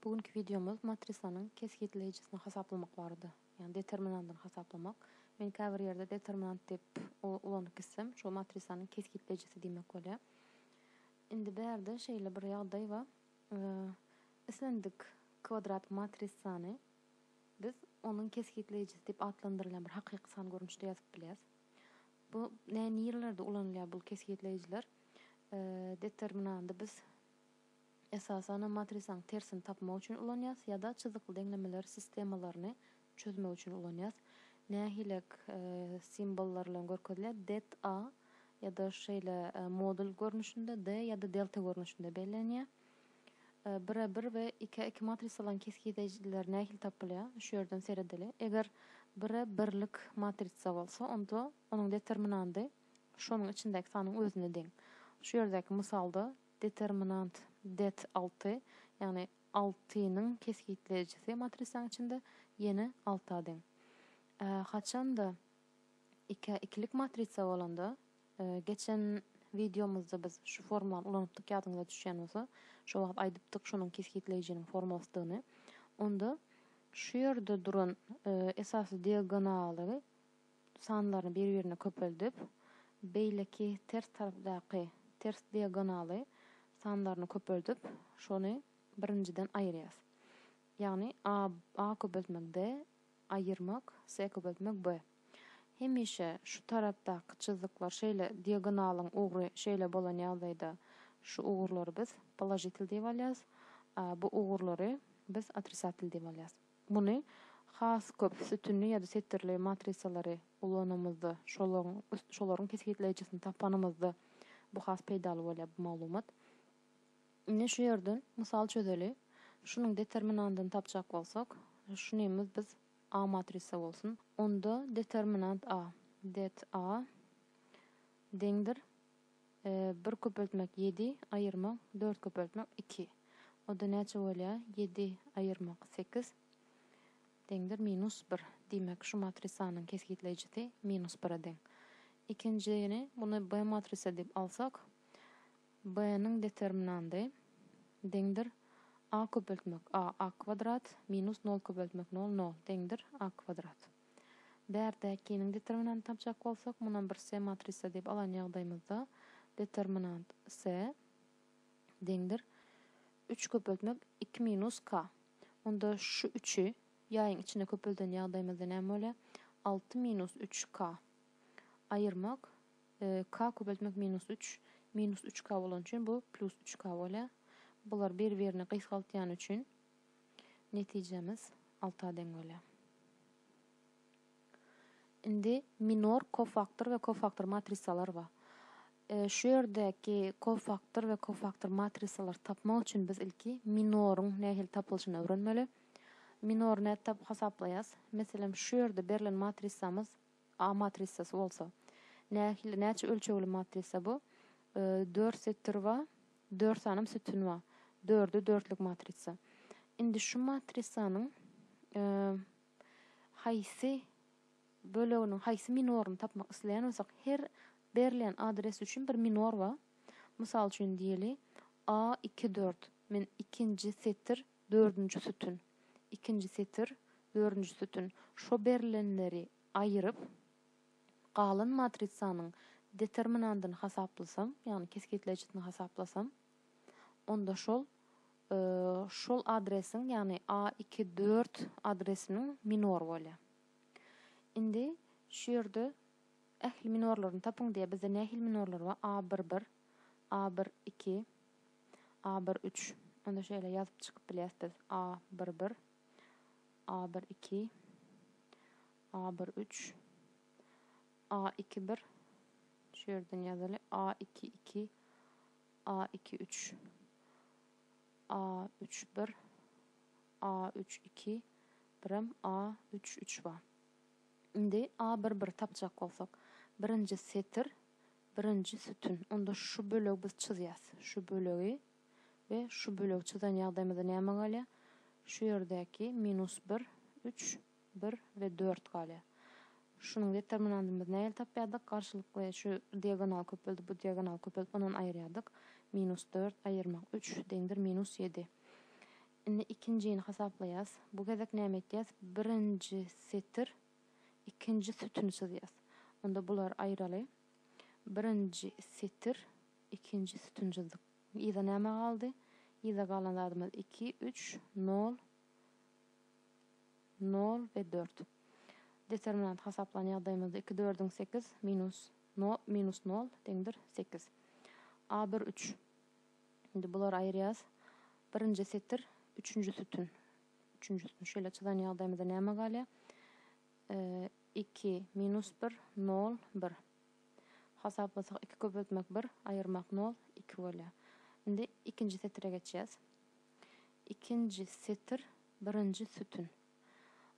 Bugünkü videomuz matrisanın keskinleyicisini hesaplamak vardı. Yani determinantını hesaplamak. Men käbir yerde determinant dep ulanyp gitsem, şu matrisanın keskinleyicisi diýmek bolýar. Indi bärde şeýle bir ýagdaý bar. Islendik kvadrat matrisany biz onun keskinleyicisi dep adlandyrylan bir hakyky san görnüşde ýazyp bilýäs. Bu näme ýerlerde ulanylýar bu keskinleyiciler? Determinanty biz esasen matrisaň tersini tapmak üçin ulanýas ýa-da çyzykly deňlemeler sistemalaryny çözmek üçin ulanýas. Nähilek simbollar bilen görkezilýär. Det A ýa-da şeýle modul görnüşinde D ýa-da delta görnüşinde bellenýär. 1-1 we 2-2 matrisalan keskinleyiciler nähil tapylýar? Şu ýerden seredeli. Eger 1-1lik matrisa bolsa, onda onuň determinanty şonuň içindäki sanyň özüne deň. Şu ýerdäki misalda determinant det 6, yani 6'nın keskinleyicisi matrisanın içinde yeni 6'a deň. Haçanda 2-2'lik matrisa bolanda, geçen videomuzda biz şu formany ulanypdyk ýadyňyza düşýän bolsa, şu wagt aýdypdyk şonuň keskinleyiciniň formasyny. Onda şu ýerde duran esasy diagonaly sanlaryny bir-birine köpeldip, beýleki ters tarapdaky ters diagonaly sanlaryny köpeldip, şonu birinciden aýyrýas. Yani A köpeltmek D, aýyrmak C köpeltmek B. Hemişe şu tarapdaky çyzyklar şeýle diagonalyň ugry şeýle bolan ýagdaýda şu ugurlary biz pozitiv diýip alýas. Bu ugurlary biz otrisatil diýip alýas. Muny has köp sütünli ýa-da setirli matrisalary ulanymyzda şolaryň keskinleyicisini tapanymyzda bu has peýdaly bolýar bu maglumat. Ine şu ýerden mysal çözeli. Şunun determinantyny tapjak bolsak, şunymy biz A matrisa bolsun. Onda determinant A, det A deňdir 1 köpeltmek 7, aýyrmak 4 köpeltmek 2. Oda näçe bolýar? 7 aýyrmak 8 deňdir -1. Diýmek şu matrisanyň keskinleyicisi -1'a deň. İkincini bunu B matrisa dep alsak, B'nin determinanty deňdir A köpeltmek A kvadrat minus 0 köpeltmek 0 0 deňdir A kvadrat. Bärdäkiň determinanty tapjak bolsak, mundan bir C matrisa dep alan ýagdaýymyzda determinant C deňdir 3 köpeltmek 2 minus K. Onda şu 3'ü ýaýyň içine köpelden ýagdaýymyzda näme bolýar? 6 minus 3K aýyrmak K köpeltmek minus 3 minus 3K bolan üçin bu plus 3K bolýar. Bular bir-birini gysgaltýan üçin netijemiz 6'a deň bolýar. Indi minor kofaktor we kofaktor matrisalar bar. Şu ýerdäki kofaktor we kofaktor matrisalar tapmak üçin biz ilki minoryň nähil tapylyşyny öwrenmeli. Minor näde hesaplaýas? Meselem şu ýerde berilen matrisamyz A matrisasy bolsa, näçe ölçegli matrisa bu? 4 setir bar, 4 sanym sütün bar. 4'ü 4'lik matrisa. Indi şu matrisanyň haýsy böleginiň haýsy minoryny tapmak isleýän bolsak, her berilen adres üçin bir minor bar. Mysal üçin diýeli A24. Men ikinji setir 4-nji sütün. İkinji setir 4-nji sütün. Şo berilenleri aýyryp galan matrisanyň determinantyny hesaplasam, ýani keskinleyicisini hesaplasam, onda şol adresiň, ýani A24 adresiniň minor bolýar. Indi şu ýerde ähli minorlaryny tapyň diýe bizde nähil minorlar bar? A11, A12, A13. Onda şeýle ýazyp çykyp bilýäs biz. A11, A12, A13, A21. Şu ýerden ýazaly A22, A23, A31, A32, biram A33 bar. Indi A11 tapjak bolsak, birinji setir, birinji sütün. Onda şu bölegi biz çyzýas. Şu bölegi we şu bölegi çyzan ýagdaýymyzda näme galýar? Şu ýerdäki -1, 3, 1 we 4 galýar. Şunun determinantymyz näme tapýardyk? Karşılykly şu diagonal köpeldi, bu diagonal köpeldi, onuň aýyrýardyk. -4 aýyrmak 3 deňdir -7. Indi ikincini hesaplayas. Bu gezek näme etýäs? Birinji setir, ikinji sütünü çizýäs. Onda bular aýraly. Birinji setir, ikinji sütünü çizdik. Ýa-da näme galdy? Ýa-da galan zadymyz 2, 3, 0, 0 ve 4. Determinant hasaplanan ýagdaýymyzda 2, 4, 8 minus 0 deňdir 8. A1, 3. Indi bular aýrýas. Birinji setir, üçüncü sütün. Üçüncü sütün şöyle çyzan ýagdaýymyzda näme galýar? 2 minus 1, 0, 1. Hasaplasak 2 köpeltmek 1, aýyrmak 0, 2 bolýar. Indi ikinji setire geçýäs. İkinci setir, birinji sütün.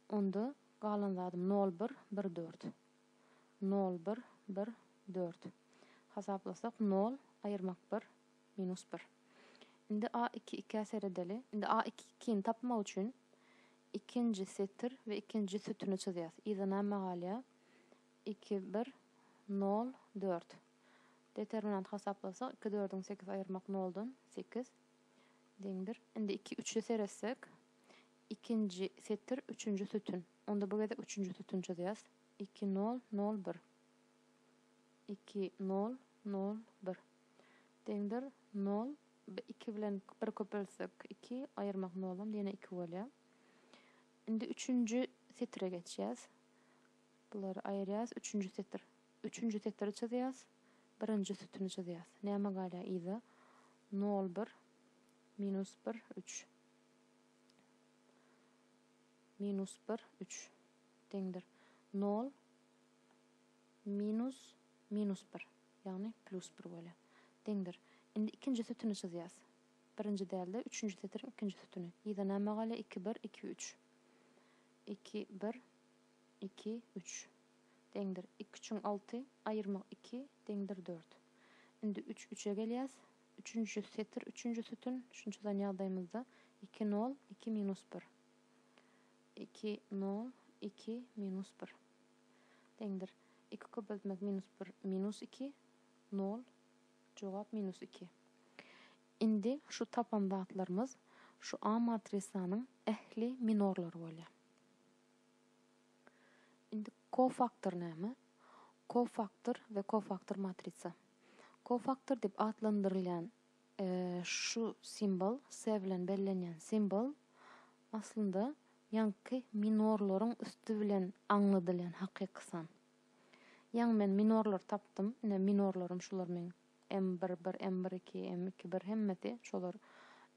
Onda galan zadym 0, 1, 1, 4. 0, 1, 1, 4. Hasaplasak 0, aýyrmak 1, minus 1. Indi A2 2 seredeli. Indi A2 2'ni tapmak üçin ikinci setir ve ikinci sütünü çizýäs. Ýa-da näme galýar? 2, 1, 0, 4. Determinant hasaplasak 2, 4'ün 8 aýyrmak 0'dan 8 deňdir. Indi 2, 3'ü seretsek ikinci setir, üçüncü sütün. Onda bu gezek üçüncü sütün çizýäs. 2, 0, 0, 1. 2, 0, 0, 1. Deňdir 0. 2 bilen 1 köpelsek 2, aýyrmak 0'dan ýene 2 bolýar. Indi üçüncü setire geçýäs. Bulary aýrýas. Üçüncü setir. Üçüncü setiri çizýäs. Birinji sütünü çizýäs. Näme galýar? Ýa-da 0, 1, minus 1, 3. Minus 1, 3. Deňdir 0, minus 1. Yani plus 1 bolýar. Deňdir. Indi ikinji sütünü çizýäs. Birinji dälde üçüncü setirin ikinji sütünü. Ýa-da näme galýar? 2, 1, 2, 3. 2, 1, 2, 3. Deňdir 2, 3, 6, aýyrmak 2, deňdir 4. Indi 3, 3'e gelýäs. Üçüncü setir, üçüncü sütün. Şunu çyzan ýagdaýymyzda 2, 0, 2, minus 1. 2, 0, 2, minus 1. Deňdir 2 köpeltmek minus 1, minus 2, 0, jogap minus 2. Indi şu tapan batlarımız şu A matrisanyň ähli minorlary bolýar. Indi kofaktor näme? Kofaktor ve kofaktor matrisa. Kofaktor dip adlandyrylýan şu simbol, S bilen bellenýän simbol aslında ýanky minorlaryň üstü bilen aňladylýan hakyky san. Ýa men minorlar tapdym. Ine minorlarym şular men M1, 1, M1, 2, M2, 1 hemmeti şolar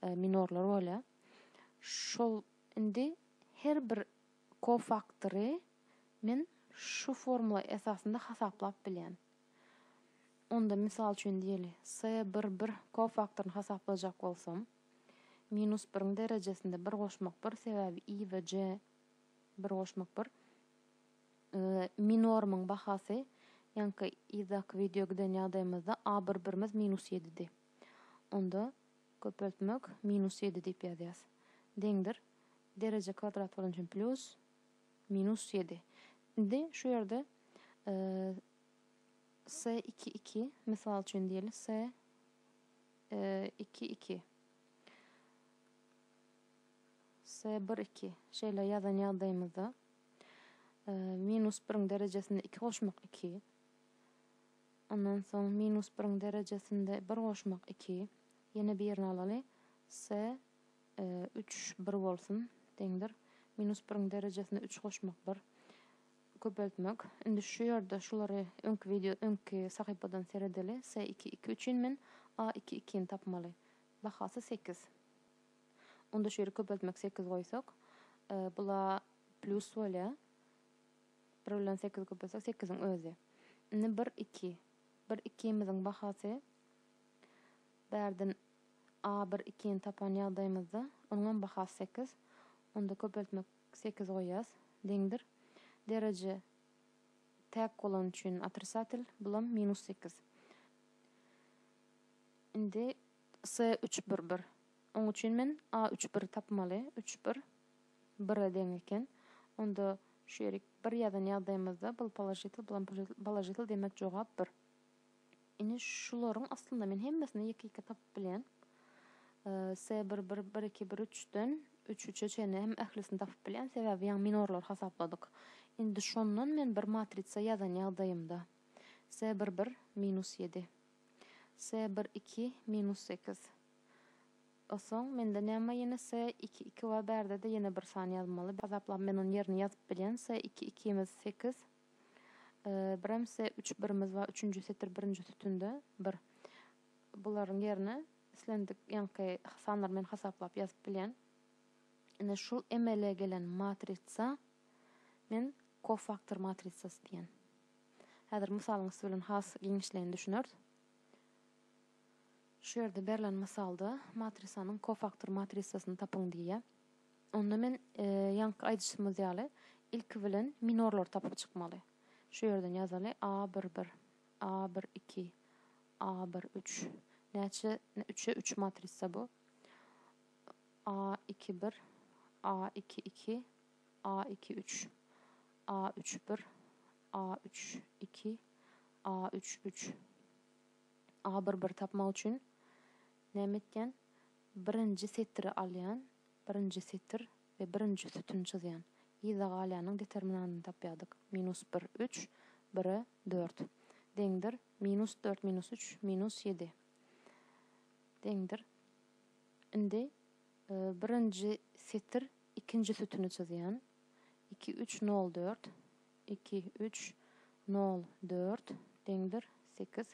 minorlar bolýar. Şol indi her bir kofaktory men şu formula esasında hasaplap bilýän. Onda misal üçin diýeli, S11 kofaktoryny hasaplajak bolsam, minus 1'in derejesinde 1 goşmak 1, sebäbi I ve J 1 goşmak 1. Minorumyň bahasy ýanky izak video giden ýagdaýymyzda A11'miz minus 7'di. Onda köpeltmek minus 7 diýip ýazýas. Deňdir derece kvadrat bolan üçin plus minus 7. Indi şu ýerde S2, 2 misal üçin diýeli S 2, 2 S1, 2 şeýle ýazan ýagdaýymyzda minus 1'in derejesinde 2 goşmak 2. Ondan soň minus 1'in derejesinde 1 goşmak 2. Ýene bir ýerine alaly. S 3, 1 bolsun. Deňdir. Minus 1'in derejesinde 3 goşmak 1. Köpeltmek. Indi şu ýerde şulary öňkü video, öňkü sahypadan seredeli. S2, 2 üçin men A2, 2'ni tapmaly. Bahasy 8. Onda şu ýere köpeltmek 8 goýsak, bula plus bolýar. 1 bilen 8 köpeltsek 8'in özü. Indi 1, 2. 1, 2'miziň bahasy bärden A1, 2'ni tapan ýagdaýymyzda onuň bahasy 8. Onda köpeltmek 8 goýýas. Deňdir derece täk bolan üçin atrisatil, bulam minus 8. Indi S3, 1, 1. Onuň üçin men A3, 1 tapmaly. 3, 1 1'e deň eken. Onda şu ýere 1 ýazan ýagdaýymyzda bul poложитель demek jogap 1. Indi şularyň aslında men hemmesini ýeki tapyp bilýän. S1 1 2 1 3'den 3 çene hem ählisini tapyp bilen sebäbi ýa minorlar hasapladyk. Indi şondan men bir matritsa ýazan ýagdaýymda S11 -7, S12 -8. Osoň mende näme ýene S22 we berde de ýene bir san ýazmaly. Hasaplap men onu ýerine ýazyp bilen S22'miz 8. Birem S31'miz we 3-nji setr 1-nji sütünde 1. Bularyň ýerine islendik ýanky sanlar men hasaplap ýazyp bilen. Ine şol emele gelen matritsa men kofaktor matritsasy diýen. Häzir mysalyňyz bilen has giňişleýini düşünür. Şu ýerde berilen mysalda matrisanyň kofaktor matrisasyny tapyň diýe. Onda men ýanky aýdyşymyz ýaly ilki bilen minorlar tapyp çykmaly. Şu ýerden ýazaly A11, A12, A13. Näçe 3'e 3 matrisa bu. A21, A22, A23, A31, A32, A33. A11 tapmak üçin näme etken? Birinji setri alýan, birinji setr we birinji sütün çizýän. Ýyzyk alýanyň determinantyny tapýardyk. -1, 3, 1, 4. Deňdir -4, -3, -7. Deňdir. Indi birinji setr ikinji sütüni çizýän. 2, 3, 0, 4. 2, 3, 0, 4. Deňdir 8.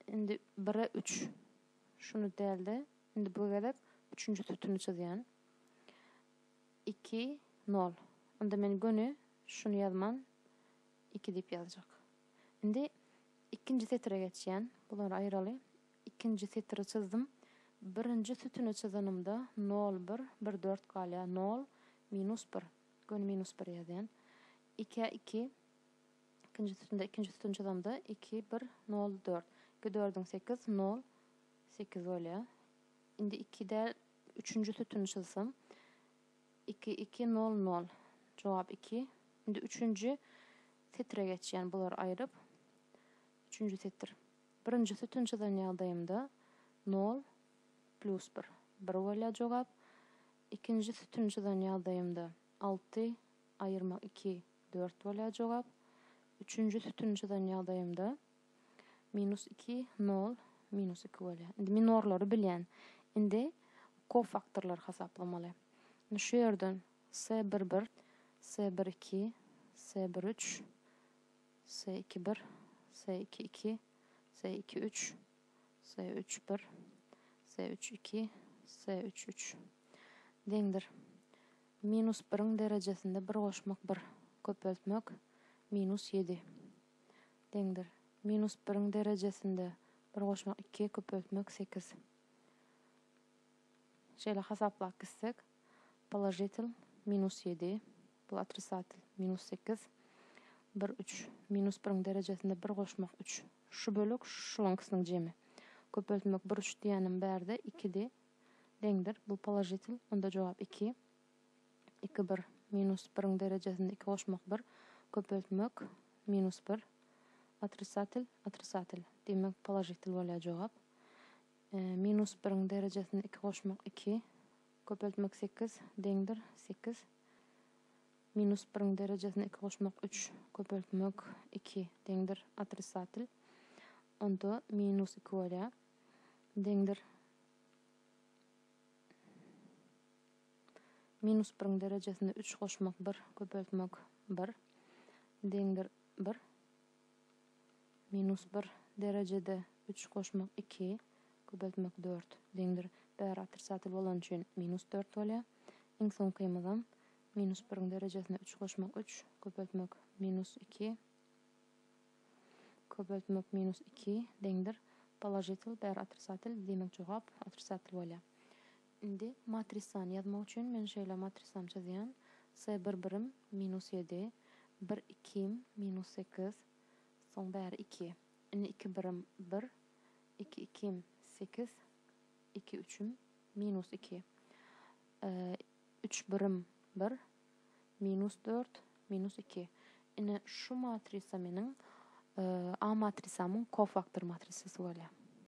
Indi 1'e 3. Şunu däldi. Indi bu gelip 3-nji sütüni çizýän. 2, 0. Onda men gönü şunu ýazman 2 diýip ýazjak. Indi ikinji setre geçýän. Bular aýraly. İkinji setri çizdim. Birinji sütüni çizenimde 0, 1, 1, 4 kalýa. 0, -1. Gönü -1 ýazýan. 2'e 2. İkinji sütünde ikinji sütüni çizemde 2, 1, 0, 4. 4'ün 8, 0, 8 bolýar. Indi 2'de 3-nji sütüni çizsem 2, 2, 0, 0. Jogap 2. Indi 3-nji setre geçýän bular aýryp 3-nji setr. Birinji sütüni çizen ýagdaýymda 0 + 1. 1 bolýar jogap. İkinji sütüni çizen ýagdaýymda 6 aýyrmak 2, 4 bolýar jogap. Üçüncü sütüni çizen ýagdaýymda -2, 0, -2 bolýar. Indi minorlary bilýän. Indi kofaktorlar hasaplamaly. Şu ýerden S11, S12, S13, S21, S22, S23, S31, S32, S33. Deňdir. -1'in derejesinde 1 goşmak 1 köpeltmek -7. Deňdir. -1'in derejesinde 1 goşmak 2 köpeltmek 8. Şeýle hasaplap gitsek, poложитель -7, bu отрицатель -8, 1, 3. -1'in derejesinde 1 goşmak 3. Şu bölük şulaňkysynyň jemi. Köpeltmek 1, 3 diýenim berde 2'di. Deňdir. Bu poложитель, onda jogap 2. 2, 1. -1'in derejesinde 2 goşmak 1 köpeltmek -1. Отрицатель. Demek poложитель bolýar jogap. -1'in derejesinde 2 goşmak 2 köpeltmek 8. Deňdir 8. -1'in derejesinde 2 goşmak 3 köpeltmek 2. Deňdir отрицатель. Onda -2 bolýar. Deňdir -1'in derejesinde 3 goşmak 1 köpeltmek 1. Deňdir 1. -1 derecede 3 goşmak 2 köpeltmek 4. Deňdir bäri otricatelь bolan üçin -4 bolýar. Iň soňky ýymyzam -1'in derejesine 3 goşmak 3 köpeltmek -2 köpeltmek -2 deňdir poложитель bäri otricatelь demek jogap otricatelь bolýar. Indi matrisany ýazmak üçin men şeýle matrisam çizýän. S11'im -7, 1, 2'im -8, soň bäri 2. Indi 2, 1'im 1, 2, 2'im 8, 2, 3'üm -2. 3, 1'im 1, -4, -2. Ine şu matrisa meniň A matrisamyň kofaktor matrisasy bolýar.